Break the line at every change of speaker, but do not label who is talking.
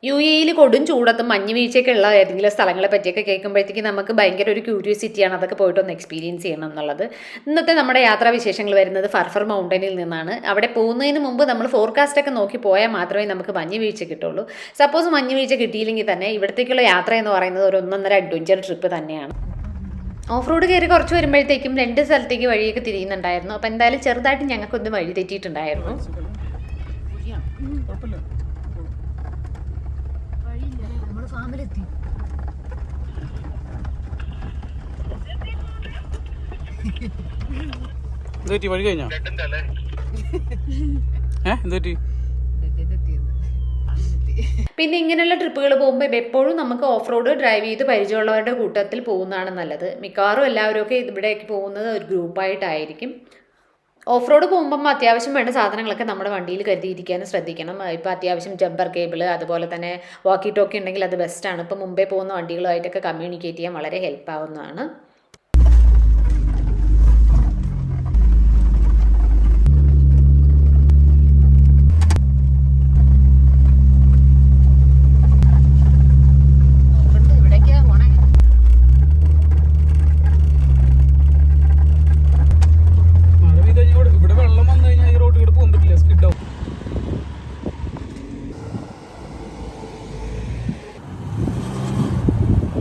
UAE കൊടും ചൂടത്തും മഞ്ഞ് വീഴ്ചയൊക്കെ ഉള്ള ഏതെങ്കിലും സ്ഥലങ്ങളെ പറ്റിയൊക്കെ കേൾക്കുമ്പോഴത്തേക്ക് നമുക്ക് ഭയങ്കര ഒരു ക്യൂരിയോസിറ്റിയാണ് അതൊക്കെ പോയിട്ടൊന്ന് എക്സ്പീരിയൻസ് ചെയ്യണം എന്നുള്ളത്. ഇന്നത്തെ നമ്മുടെ യാത്രാ വിശേഷങ്ങൾ വരുന്നത് ഫർഫർ മൗണ്ടനിൽ നിന്നാണ്. അവിടെ പോകുന്നതിന് മുമ്പ് നമ്മൾ ഫോർകാസ്റ്റ് ഒക്കെ നോക്കി പോയാൽ മാത്രമേ നമുക്ക് മഞ്ഞ് വീഴ്ച കിട്ടുള്ളൂ. സപ്പോസ് മഞ്ഞ് വീഴ്ച കിട്ടിയില്ലെങ്കിൽ തന്നെ ഇവിടത്തേക്കുള്ള യാത്ര എന്ന് പറയുന്നത് ഒരു 1.5 അഡ്വഞ്ചർ ട്രിപ്പ് തന്നെയാണ്. ഓഫ് റോഡ് കയറി കുറച്ച് വരുമ്പോഴത്തേക്കും 2 സ്ഥലത്തേക്ക് വഴിയൊക്കെ തിരിയുന്നുണ്ടായിരുന്നു. അപ്പോൾ എന്തായാലും ചെറുതായിട്ട് ഞങ്ങൾക്കൊന്ന് വഴി തെറ്റിയിട്ടുണ്ടായിരുന്നു.
വഴി കഴിഞ്ഞോ?
പിന്നെ ഇങ്ങനെയുള്ള ട്രിപ്പുകൾ പോകുമ്പോൾ എപ്പോഴും നമുക്ക് ഓഫ് റോഡ് ഡ്രൈവ് ചെയ്ത് പരിചയമുള്ളവരുടെ കൂട്ടത്തിൽ പോകുന്നതാണ് നല്ലത്. മിക്കവാറും എല്ലാവരും ഇവിടേക്ക് പോകുന്നത് ഒരു ഗ്രൂപ്പായിട്ടായിരിക്കും. ഓഫ് റോഡ് പോകുമ്പം അത്യാവശ്യം വേണ്ട സാധനങ്ങളൊക്കെ നമ്മുടെ വണ്ടിയിൽ കരുതിയിരിക്കാനും ശ്രദ്ധിക്കണം. ഇപ്പോൾ അത്യാവശ്യം ജമ്പർ കേബിൾ, അതുപോലെ തന്നെ വാക്കി ടോക്കി ഉണ്ടെങ്കിൽ അത് ബെസ്റ്റാണ്. ഇപ്പോൾ മുമ്പേ പോകുന്ന വണ്ടികളുമായിട്ടൊക്കെ കമ്മ്യൂണിക്കേറ്റ് ചെയ്യാൻ വളരെ ഹെൽപ്പ് ആവുന്നതാണ്.